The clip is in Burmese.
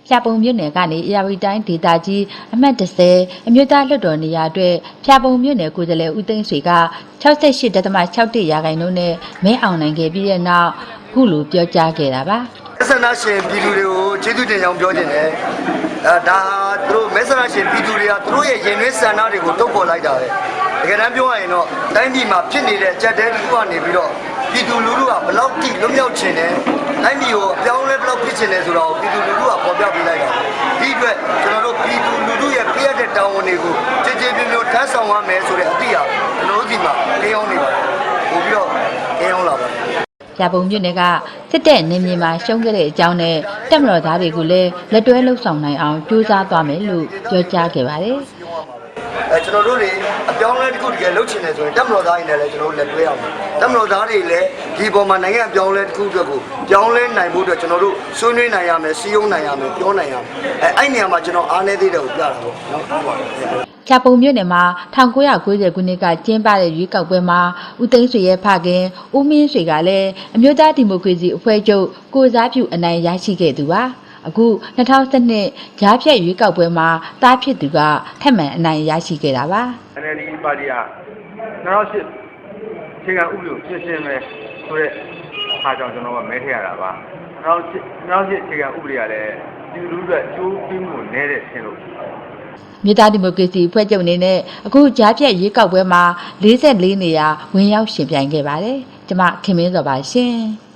ဖျာပုံမြို့နယ်ကနေအေရဝတီတိုင်းဒေသကြီးအမှတ်30အမျိုးသားလွှတ်တော်နေရာအတွက်ဖျာပုံမြို့နယ်ကိုယ်စားလှယ်ဦးသိန်းဆွေက68.61ရာခိုင်နှုန်းနဲ့မဲအောင်နိုင်ခဲ့ပြီးတဲ့နောက်ခုလိုပြောကြားခဲ့တာပါမဲဆန္ဒရှင်ပြည်သူတွေကိုကျေးဇူးတင်ကြောင်းပြောချင်တယ်ဒါသူတို့မဲဆန္ဒရှင်ပြည်သူတွေကသူတို့ရဲ့ရင်သွေးဆန္ဒတွေကိုထုတ်ပေါ်လိုက်တာပဲတကယ်တမ်းပြောရရင်တော့တိုင်းပြည်မှာဖြစ်နေတဲ့အကြက်တဲတစ်ခုကနေပြီးတော့ပြည်သူလူထုကဘလောက်တိလွတ်မြောက်ခြင်းနဲ့တိုင်းပြည်ကိုအပြောင်းလဲဘလောက်ဖြစ်ခြင်းလဲဆိုတော့ပြည်သူလူထုကပေါ်ပြပေးလိုက်တာဒီအတွက်ကျွန်တော်တို့ပြည်သူလူထုရဲ့ပြည့်တဲ့တာဝန်တွေကိုကြည်ကြည်ပြည့်ပြည့်ထမ်းဆောင်ရမယ်ဆိုတဲ့အသည့်အကျွန်တော်တို့ဒီမှာကြေးအောင်နေပါတယ်ပို့ပြီးတော့ကြေးအောင်လာပါတယ်ဖျာပုံမြို့နယ်ကစစ်တဲ့နေမြေမှာရှုံးခဲ့တဲ့အကြောင်းနဲ့တက်မတော်သားတွေကိုလည်းလက်တွဲလှုပ်ဆောင်နိုင်အောင်ကြိုးစားသွားမယ်လို့ပြောကြားခဲ့ပါတယ်ကျွန်တော်တို့တွေအပြောင်းလဲတစ်ခုတကယ်လုပ်ချင်တယ်ဆိုရင်တက်မတော်သားတွေနဲ့လည်းကျွန်တော်တို့လက်တွဲအောင်တက်မတော်သားတွေလည်းဒီပေါ်မှာနိုင်ငံအပြောင်းလဲတစ်ခုအတွက်ကိုပြောင်းလဲနိုင်ဖို့အတွက်ကျွန်တော်တို့ဆွေးနွေးနိုင်ရမယ်စီးရုံးနိုင်ရမယ်ပြောနိုင်ရမယ်အဲ့နေရာမှာကျွန်တော်အားနည်းသေးတယ်ကိုပြတာပေါ့နော်ဖျာပုံမြို့နယ်မှာ1990ခုနှစ်ကကျင်းပတဲ့ရွေးကောက်ပွဲမှာဦးသိန်းဆွေရဲ့ဖခင်ဦးမင်းဆွေကလည်းအမျိုးသားဒီမိုကရေစီအဖွဲ့ချုပ်ကိုစားပြုအနိုင်ရရှိခဲ့သူပါအခု2012ကြားဖြတ်ရွေးကောက်ပွဲမှာတားဖြစ်သူကထက်မှန်အနိုင်ရရှိခဲ့တာပါ NLD ပါတီက2008အခြေခံဥပဒေကိုပြင်ဆင်မယ်ဆိုတဲ့အားကြောင့်ကျွန်တော်ကမဲထည့်ရတာပါ2008အခြေခံဥပဒေကလည်းဒီလူတွေအကျိုးပေးမှုနည်းတဲ့ဆင်းလို့မြို့သားဒီမိုကရေစီအဖွဲ့ချုပ်အနေနဲ့အခုကြားဖြတ်ရွေးကောက်ပွဲမှာ44နေရာဝင်ရောက်ရှင်ပြိုင်ခဲ့ပါတယ်ကျွန်မခင်မင်းစောပါရှင်